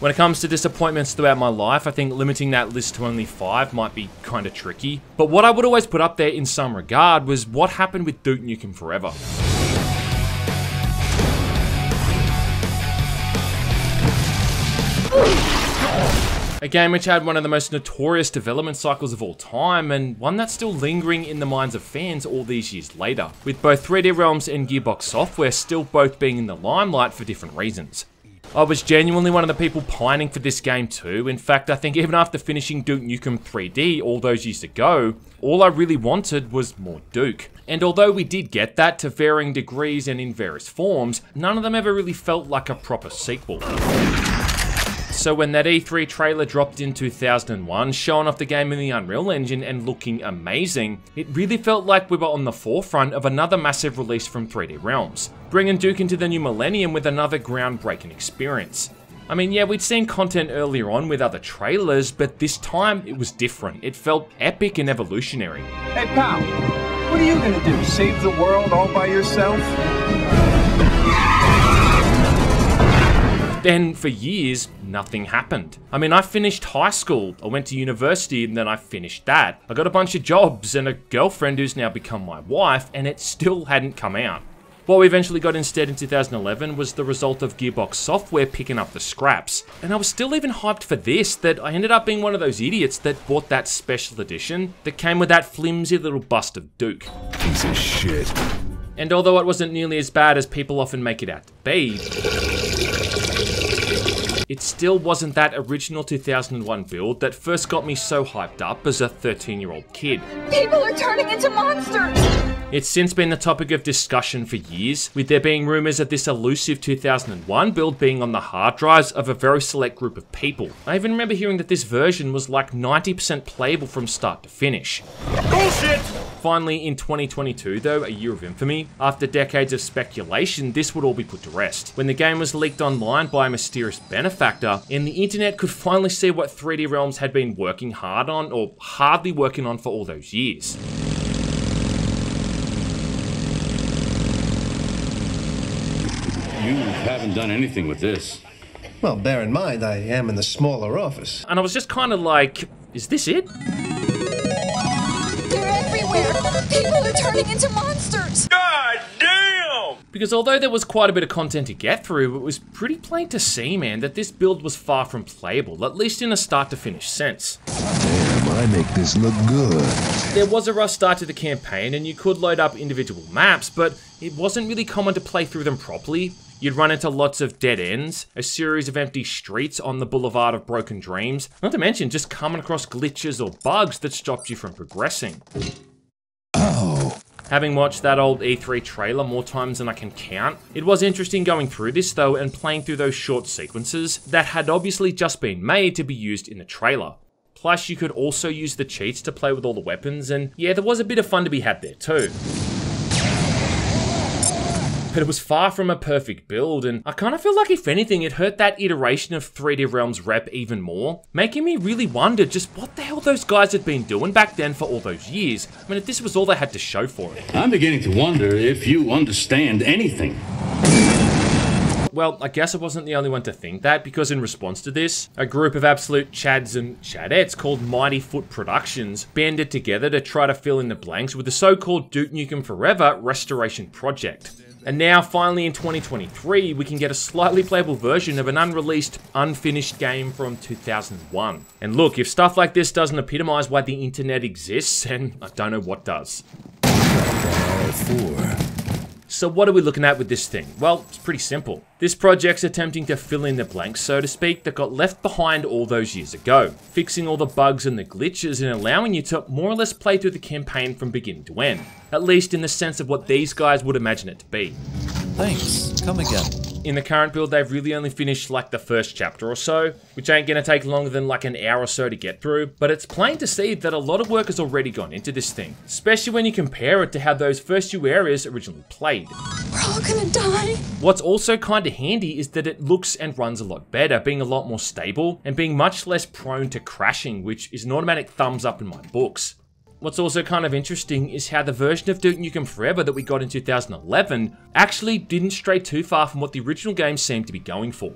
When it comes to disappointments throughout my life, I think limiting that list to only 5 might be kinda tricky. But what I would always put up there in some regard was what happened with Duke Nukem Forever. A game which had one of the most notorious development cycles of all time, and one that's still lingering in the minds of fans all these years later, with both 3D Realms and Gearbox Software still both being in the limelight for different reasons. I was genuinely one of the people pining for this game too. In fact, I think even after finishing Duke Nukem 3D all those years ago, all I really wanted was more Duke. And although we did get that to varying degrees and in various forms, none of them ever really felt like a proper sequel. So when that E3 trailer dropped in 2001, showing off the game in the Unreal Engine and looking amazing, it really felt like we were on the forefront of another massive release from 3D Realms, bringing Duke into the new millennium with another groundbreaking experience. I mean, yeah, we'd seen content earlier on with other trailers, but this time it was different. It felt epic and evolutionary. Hey pal, what are you gonna do? Save the world all by yourself? Then, for years, nothing happened. I mean, I finished high school, I went to university, and then I finished that. I got a bunch of jobs and a girlfriend who's now become my wife, and it still hadn't come out. What we eventually got instead in 2011 was the result of Gearbox Software picking up the scraps. And I was still even hyped for this, that I ended up being one of those idiots that bought that special edition that came with that flimsy little bust of Duke. Piece of shit. And although it wasn't nearly as bad as people often make it out to be, it still wasn't that original 2001 build that first got me so hyped up as a 13-year-old kid. People are turning into monsters! It's since been the topic of discussion for years, with there being rumours of this elusive 2001 build being on the hard drives of a very select group of people. I even remember hearing that this version was like 90% playable from start to finish. Bullshit! Finally, in 2022 though, a year of infamy, after decades of speculation, this would all be put to rest, when the game was leaked online by a mysterious benefactor, and the internet could finally see what 3D Realms had been working hard on, or hardly working on for all those years. You haven't done anything with this. Well, bear in mind, I am in the smaller office. And I was just kind of like, is this it? They're everywhere! People are turning into monsters! God damn! Because although there was quite a bit of content to get through, it was pretty plain to see, man, that this build was far from playable, at least in a start to finish sense. Damn, I make this look good. There was a rough start to the campaign and you could load up individual maps, but it wasn't really common to play through them properly. You'd run into lots of dead ends, a series of empty streets on the boulevard of broken dreams, not to mention just coming across glitches or bugs that stopped you from progressing. Oh. Having watched that old E3 trailer more times than I can count, it was interesting going through this though and playing through those short sequences that had obviously just been made to be used in the trailer. Plus you could also use the cheats to play with all the weapons, and yeah, there was a bit of fun to be had there too. But it was far from a perfect build, and I kind of feel like if anything it hurt that iteration of 3D Realms rep even more, making me really wonder just what the hell those guys had been doing back then for all those years. I mean, if this was all they had to show for it. I'm beginning to wonder if you understand anything. Well, I guess I wasn't the only one to think that, because in response to this, a group of absolute chads and chadettes called Mighty Foot Productions banded together to try to fill in the blanks with the so-called Duke Nukem Forever restoration project. And now, finally in 2023, we can get a slightly playable version of an unreleased, unfinished game from 2001. And look, if stuff like this doesn't epitomise why the internet exists, then I don't know what does. So what are we looking at with this thing? Well, it's pretty simple. This project's attempting to fill in the blanks, so to speak, that got left behind all those years ago, fixing all the bugs and the glitches and allowing you to more or less play through the campaign from beginning to end, at least in the sense of what these guys would imagine it to be. Thanks, come again. In the current build, they've really only finished like the first chapter or so, which ain't gonna take longer than like an hour or so to get through, but it's plain to see that a lot of work has already gone into this thing, especially when you compare it to how those first few areas originally played. We're all gonna die. What's also kinda handy is that it looks and runs a lot better, being a lot more stable and being much less prone to crashing, which is an automatic thumbs up in my books. What's also kind of interesting is how the version of Duke Nukem Forever that we got in 2011 actually didn't stray too far from what the original game seemed to be going for.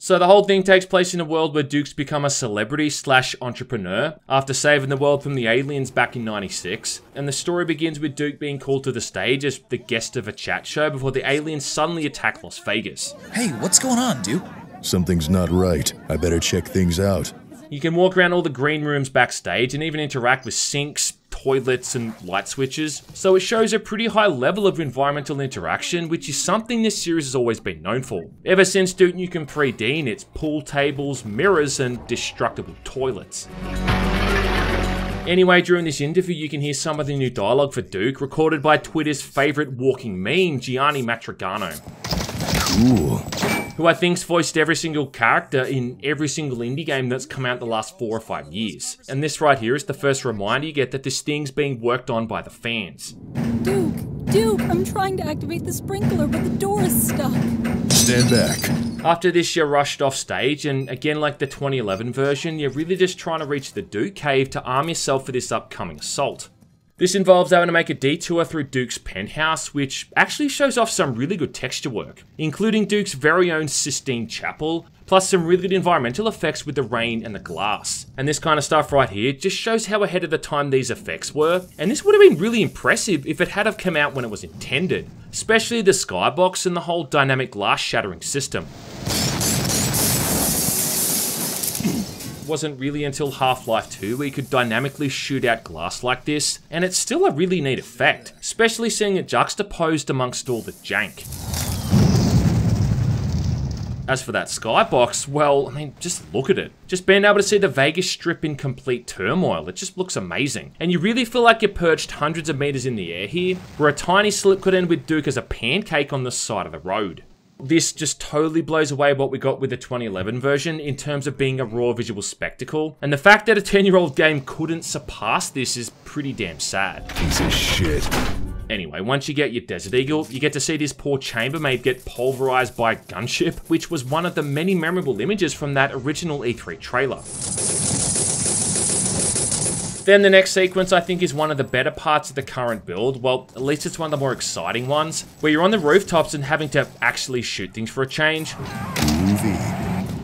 So the whole thing takes place in a world where Duke's become a celebrity / entrepreneur after saving the world from the aliens back in '96. And the story begins with Duke being called to the stage as the guest of a chat show before the aliens suddenly attack Las Vegas. Hey, what's going on, Duke? Something's not right. I better check things out. You can walk around all the green rooms backstage and even interact with sinks, toilets, and light switches. So it shows a pretty high level of environmental interaction, which is something this series has always been known for. Ever since Duke Nukem 3D, it's pool tables, mirrors, and destructible toilets. Anyway, during this interview, you can hear some of the new dialogue for Duke, recorded by Twitter's favourite walking meme, Gianni Matrigano. Cool. Who I think's voiced every single character in every single indie game that's come out the last 4 or 5 years. And this right here is the first reminder you get that this thing's being worked on by the fans. Duke, I'm trying to activate the sprinkler, but the door is stuck. Stand back. After this, you're rushed off stage, and again, like the 2011 version, you're really just trying to reach the Duke cave to arm yourself for this upcoming assault. This involves having to make a detour through Duke's penthouse, which actually shows off some really good texture work, including Duke's very own Sistine Chapel, plus some really good environmental effects with the rain and the glass. And this kind of stuff right here just shows how ahead of the time these effects were, and this would have been really impressive if it had have come out when it was intended, especially the skybox and the whole dynamic glass shattering system. Wasn't really until Half-Life 2 where you could dynamically shoot out glass like this, and it's still a really neat effect, especially seeing it juxtaposed amongst all the jank. As for that skybox, well, I mean, just look at it. Just being able to see the Vegas Strip in complete turmoil, it just looks amazing. And you really feel like you're perched hundreds of meters in the air here, where a tiny slip could end with Duke as a pancake on the side of the road. This just totally blows away what we got with the 2011 version in terms of being a raw visual spectacle, and the fact that a 10-year-old game couldn't surpass this is pretty damn sad. Piece of shit. Anyway, once you get your Desert Eagle, you get to see this poor chambermaid get pulverized by a gunship, which was one of the many memorable images from that original E3 trailer. Then the next sequence I think is one of the better parts of the current build, well, at least it's one of the more exciting ones, where you're on the rooftops and having to actually shoot things for a change.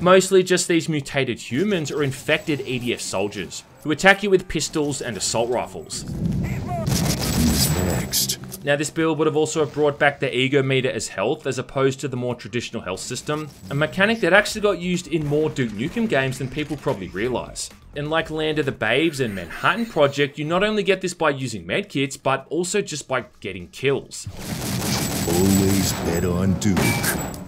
Mostly just these mutated humans or infected EDF soldiers, who attack you with pistols and assault rifles. Who's next? Now this build would have also brought back the ego meter as health as opposed to the more traditional health system, a mechanic that actually got used in more Duke Nukem games than people probably realise. And like Land of the Babes and Manhattan Project, you not only get this by using medkits, but also just by getting kills. Always bet on Duke.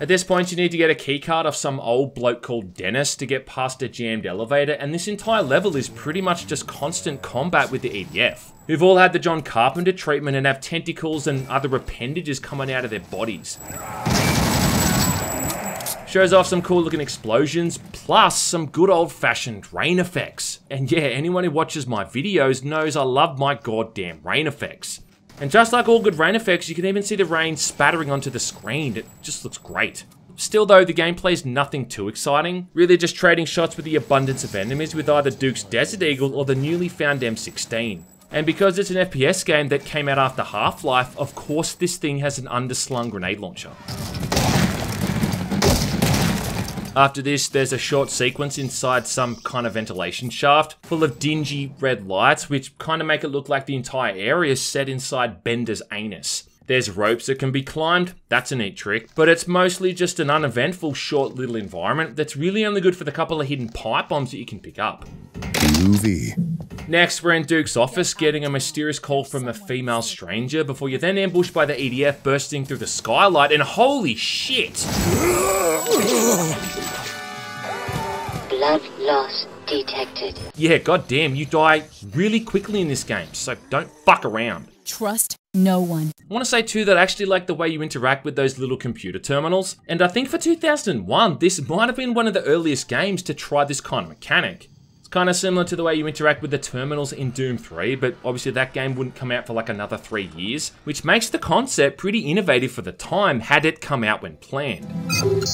At this point, you need to get a keycard off some old bloke called Dennis to get past a jammed elevator, and this entire level is pretty much just constant combat with the EDF, who've all had the John Carpenter treatment and have tentacles and other appendages coming out of their bodies. Shows off some cool looking explosions, plus some good old fashioned rain effects. And yeah, anyone who watches my videos knows I love my goddamn rain effects. And just like all good rain effects, you can even see the rain spattering onto the screen. It just looks great. Still though, the gameplay's nothing too exciting. Really just trading shots with the abundance of enemies with either Duke's Desert Eagle or the newly found M16. And because it's an FPS game that came out after Half-Life, of course this thing has an underslung grenade launcher. After this, there's a short sequence inside some kind of ventilation shaft full of dingy red lights which kind of make it look like the entire area is set inside Bender's anus. There's ropes that can be climbed, that's a neat trick, but it's mostly just an uneventful short little environment that's really only good for the couple of hidden pipe bombs that you can pick up. Groovy. Next, we're in Duke's office getting a mysterious call from a female stranger before you're then ambushed by the EDF bursting through the skylight, and holy shit! Blood loss detected. Yeah, goddamn, you die really quickly in this game, so don't fuck around. Trust no one. I want to say too that I actually like the way you interact with those little computer terminals, and I think for 2001, this might have been one of the earliest games to try this kind of mechanic. It's kind of similar to the way you interact with the terminals in Doom 3, but obviously that game wouldn't come out for like another 3 years, which makes the concept pretty innovative for the time had it come out when planned.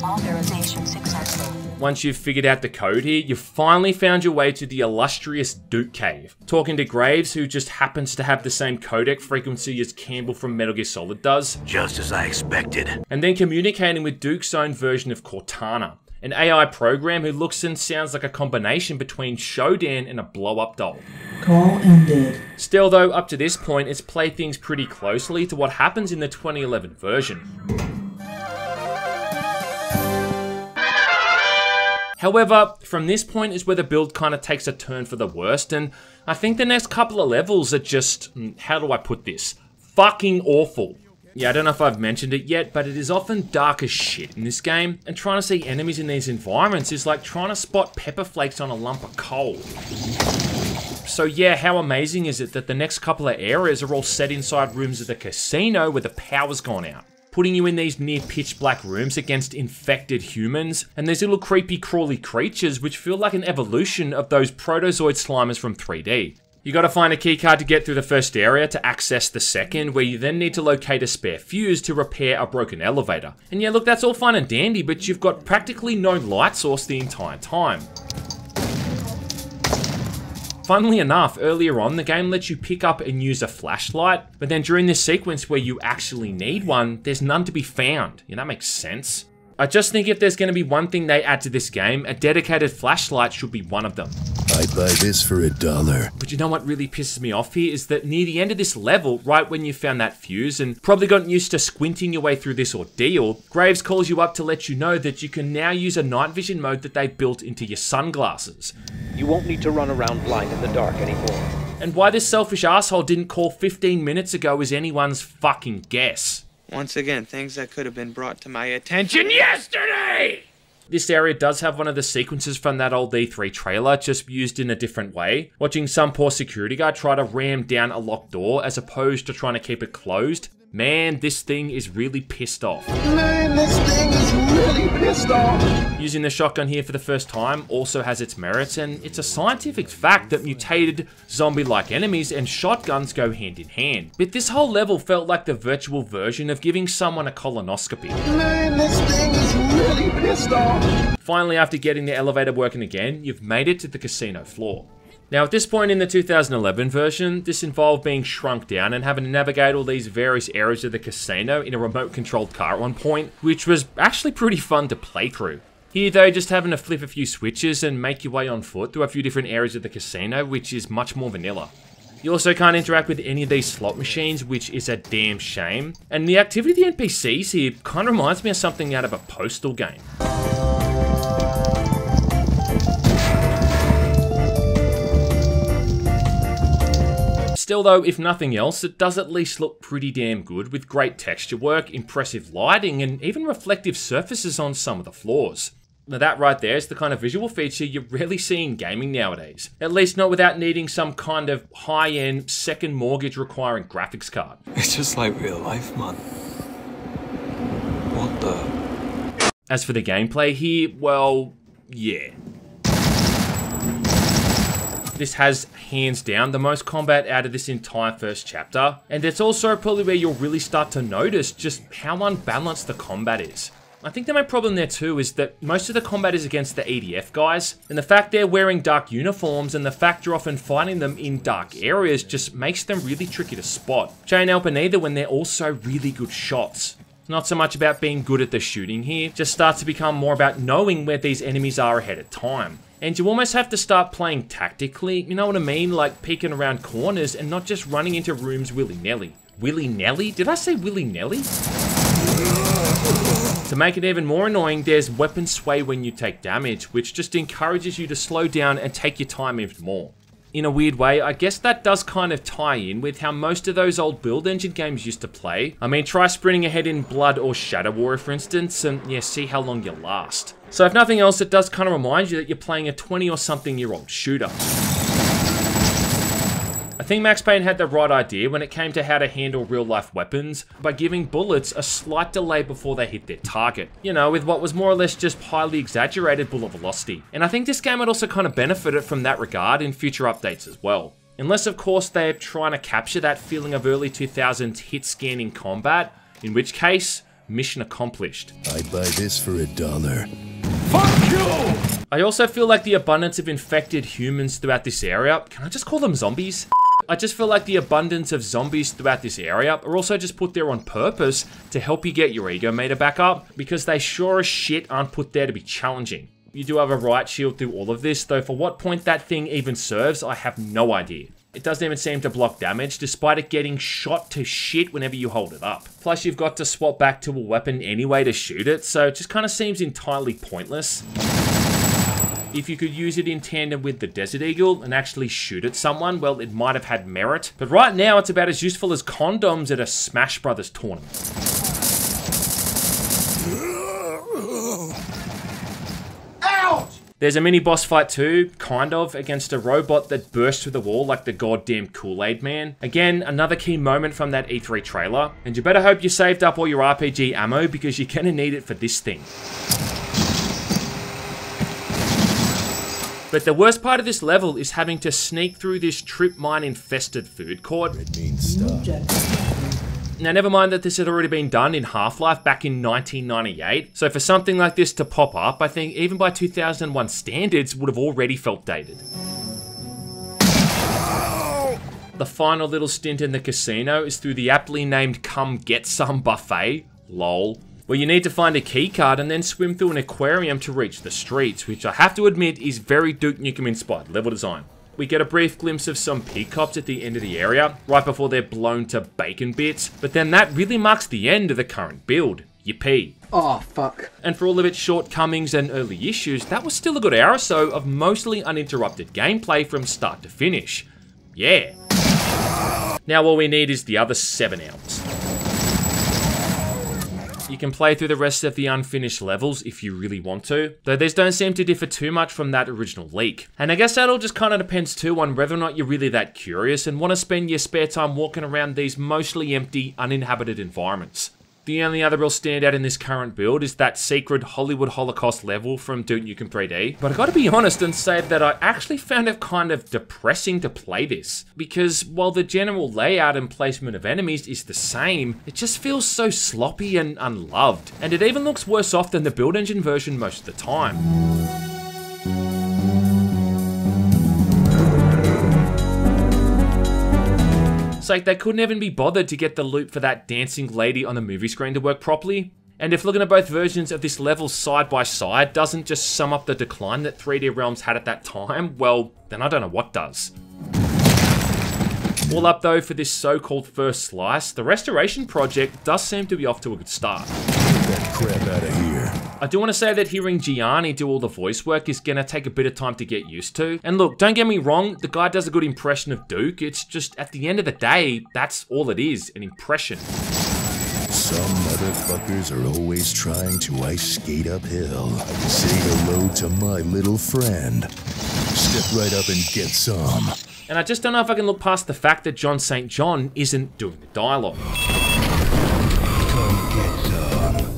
Authorization successful. Once you've figured out the code here, you've finally found your way to the illustrious Duke Cave, talking to Graves, who just happens to have the same codec frequency as Campbell from Metal Gear Solid does. Just as I expected. And then communicating with Duke's own version of Cortana. an AI program who looks and sounds like a combination between Shodan and a blow-up doll. Call ended. Still though, up to this point, it's played things pretty closely to what happens in the 2011 version. However, from this point is where the build kind of takes a turn for the worst, and I think the next couple of levels are just, how do I put this, fucking awful. Yeah, I don't know if I've mentioned it yet, but it is often dark as shit in this game, and trying to see enemies in these environments is like trying to spot pepper flakes on a lump of coal. So yeah, how amazing is it that the next couple of areas are all set inside rooms of the casino where the power's gone out, putting you in these near pitch black rooms against infected humans, and these little creepy crawly creatures which feel like an evolution of those protozoid slimers from 3D. You gotta find a keycard to get through the first area to access the second, where you then need to locate a spare fuse to repair a broken elevator. And yeah, look, that's all fine and dandy, but you've got practically no light source the entire time. Funnily enough, earlier on, the game lets you pick up and use a flashlight, but then during this sequence where you actually need one, there's none to be found. Yeah, that makes sense. I just think if there's going to be one thing they add to this game, a dedicated flashlight should be one of them. I'd buy this for $1. But you know what really pisses me off here is that near the end of this level, right when you found that fuse and probably gotten used to squinting your way through this ordeal, Graves calls you up to let you know that you can now use a night vision mode that they built into your sunglasses. You won't need to run around blind in the dark anymore. And why this selfish asshole didn't call 15 minutes ago is anyone's fucking guess. Once again, things that could have been brought to my attention yesterday! This area does have one of the sequences from that old E3 trailer, just used in a different way. Watching some poor security guard try to ram down a locked door as opposed to trying to keep it closed. Man, this thing is really pissed off. Man, this thing is really pissed off. Using the shotgun here for the first time also has its merits, and it's a scientific fact that mutated zombie-like enemies and shotguns go hand in hand. But this whole level felt like the virtual version of giving someone a colonoscopy. Man, this thing is really pissed off. Finally, after getting the elevator working again, you've made it to the casino floor. Now at this point in the 2011 version, this involved being shrunk down and having to navigate all these various areas of the casino in a remote controlled car at one point, which was actually pretty fun to play through. Here though, just having to flip a few switches and make your way on foot through a few different areas of the casino, which is much more vanilla. You also can't interact with any of these slot machines, which is a damn shame. And the activity of the NPCs here kind of reminds me of something out of a Postal game. Still though, if nothing else, it does at least look pretty damn good with great texture work, impressive lighting, and even reflective surfaces on some of the floors. Now that right there is the kind of visual feature you rarely see in gaming nowadays. At least not without needing some kind of high-end, second mortgage requiring graphics card. It's just like real life, man. What the? As for the gameplay here, well, yeah. This has, hands down, the most combat out of this entire first chapter, and it's also probably where you'll really start to notice just how unbalanced the combat is. I think the main problem there too is that most of the combat is against the EDF guys, and the fact they're wearing dark uniforms and the fact you're often fighting them in dark areas just makes them really tricky to spot. Which ain't helping either when they're also really good shots. It's not so much about being good at the shooting here, just starts to become more about knowing where these enemies are ahead of time. And you almost have to start playing tactically, you know what I mean? Like peeking around corners and not just running into rooms willy-nilly. Willy-nilly? Did I say willy-nilly? To make it even more annoying, there's weapon sway when you take damage, which just encourages you to slow down and take your time even more. In a weird way, I guess that does kind of tie in with how most of those old build engine games used to play. I mean, try sprinting ahead in Blood or Shadow Warrior, for instance, and yeah, see how long you last. So if nothing else, it does kind of remind you that you're playing a 20 or something year old shooter. I think Max Payne had the right idea when it came to how to handle real life weapons by giving bullets a slight delay before they hit their target. You know, with what was more or less just highly exaggerated bullet velocity. And I think this game would also kind of benefited from that regard in future updates as well. Unless of course they're trying to capture that feeling of early 2000s hit scanning combat, in which case, mission accomplished. I'd buy this for $1. Fuck you! I also feel like the abundance of infected humans throughout this area, can I just call them zombies? I just feel like the abundance of zombies throughout this area are also just put there on purpose to help you get your ego meter back up, because they sure as shit aren't put there to be challenging. You do have a riot shield through all of this, though for what point that thing even serves, I have no idea. It doesn't even seem to block damage, despite it getting shot to shit whenever you hold it up. Plus, you've got to swap back to a weapon anyway to shoot it, so it just kind of seems entirely pointless. If you could use it in tandem with the Desert Eagle and actually shoot at someone, well, it might have had merit. But right now, it's about as useful as condoms at a Smash Brothers tournament. There's a mini boss fight too, kind of, against a robot that bursts through the wall like the goddamn Kool-Aid Man. Again, another key moment from that E3 trailer. And you better hope you saved up all your RPG ammo, because you're gonna need it for this thing. But the worst part of this level is having to sneak through this trip mine infested food court. It means stop. Now, never mind that this had already been done in Half-Life back in 1998, so for something like this to pop up, I think even by 2001 standards would have already felt dated. The final little stint in the casino is through the aptly named Come Get Some buffet, lol, where you need to find a keycard and then swim through an aquarium to reach the streets, which I have to admit is very Duke Nukem inspired level design. We get a brief glimpse of some peacocks at the end of the area, right before they're blown to bacon bits, but then that really marks the end of the current build. Yippee. Oh, fuck. And for all of its shortcomings and early issues, that was still a good hour or so of mostly uninterrupted gameplay from start to finish. Yeah. Now all we need is the other 7 hours. You can play through the rest of the unfinished levels if you really want to, though these don't seem to differ too much from that original leak. And I guess that all just kind of depends too on whether or not you're really that curious and want to spend your spare time walking around these mostly empty, uninhabited environments. The only other real standout in this current build is that secret Hollywood Holocaust level from Duke Nukem 3D. But I gotta be honest and say that I actually found it kind of depressing to play this, because while the general layout and placement of enemies is the same, it just feels so sloppy and unloved. And it even looks worse off than the build engine version most of the time. It's like they couldn't even be bothered to get the loop for that dancing lady on the movie screen to work properly. And if looking at both versions of this level side by side doesn't just sum up the decline that 3D Realms had at that time, well, then I don't know what does. All up though, for this so-called first slice, the restoration project does seem to be off to a good start. Get that crap out of here. I do want to say that hearing Gianni do all the voice work is going to take a bit of time to get used to. And look, don't get me wrong, the guy does a good impression of Duke. It's just, at the end of the day, that's all it is, an impression. Some motherfuckers are always trying to ice skate uphill. Say hello to my little friend. Step right up and get some. And I just don't know if I can look past the fact that John St. John isn't doing the dialogue.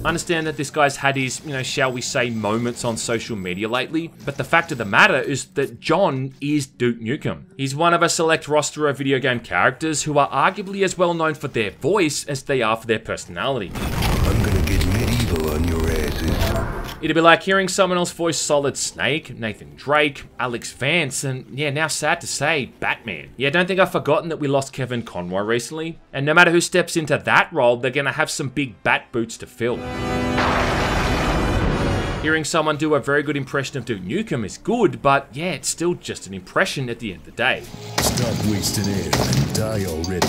I understand that this guy's had his, shall we say, moments on social media lately, but the fact of the matter is that John is Duke Nukem. He's one of a select roster of video game characters who are arguably as well known for their voice as they are for their personality. I'm gonna get medieval on your asses. It'd be like hearing someone else voice Solid Snake, Nathan Drake, Alex Vance, and yeah, now sad to say, Batman. Yeah, I don't think I've forgotten that we lost Kevin Conroy recently, and no matter who steps into that role, they're gonna have some big bat boots to fill. Hearing someone do a very good impression of Duke Nukem is good, but yeah, it's still just an impression at the end of the day. Stop wasting air and die already.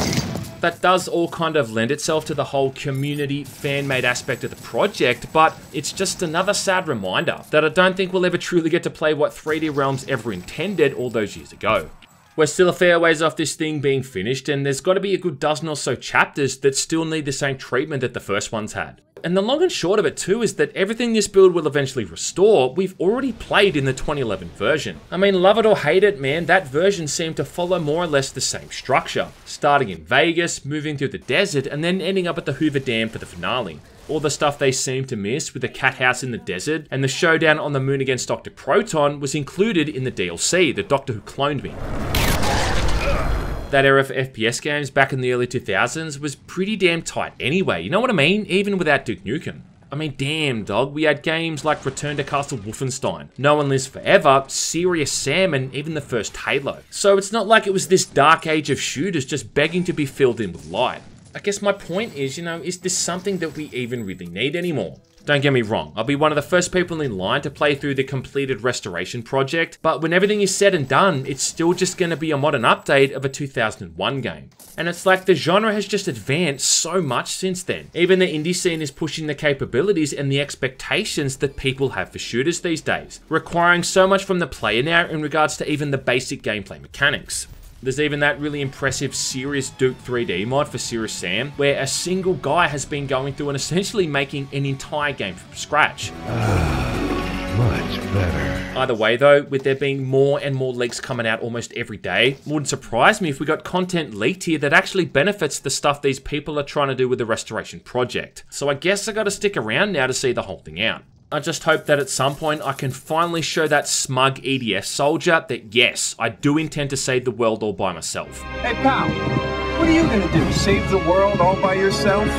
That does all kind of lend itself to the whole community, fan-made aspect of the project, but it's just another sad reminder that I don't think we'll ever truly get to play what 3D Realms ever intended all those years ago. We're still a fair ways off this thing being finished, and there's got to be a good dozen or so chapters that still need the same treatment that the first ones had. And the long and short of it too is that everything this build will eventually restore, we've already played in the 2011 version. I mean, love it or hate it, man, that version seemed to follow more or less the same structure. Starting in Vegas, moving through the desert, and then ending up at the Hoover Dam for the finale. All the stuff they seemed to miss with the cat house in the desert and the showdown on the moon against Dr. Proton was included in the DLC, the Doctor Who Cloned Me. That era for FPS games back in the early 2000s was pretty damn tight anyway, you know what I mean? Even without Duke Nukem. I mean, damn, dog, we had games like Return to Castle Wolfenstein, No One Lives Forever, Serious Sam, and even the first Halo. So it's not like it was this dark age of shooters just begging to be filled in with light. I guess my point is, is this something that we even really need anymore? Don't get me wrong, I'll be one of the first people in line to play through the completed restoration project, but when everything is said and done, it's still just going to be a modern update of a 2001 game. And it's like the genre has just advanced so much since then. Even the indie scene is pushing the capabilities and the expectations that people have for shooters these days, requiring so much from the player now in regards to even the basic gameplay mechanics. There's even that really impressive Serious Duke 3D mod for Serious Sam, where a single guy has been going through and essentially making an entire game from scratch. Much better. Either way though, with there being more and more leaks coming out almost every day, it wouldn't surprise me if we got content leaked here that actually benefits the stuff these people are trying to do with the restoration project. So I guess I gotta stick around now to see the whole thing out. I just hope that at some point I can finally show that smug EDS soldier that yes, I do intend to save the world all by myself. Hey pal, what are you gonna do? Save the world all by yourself?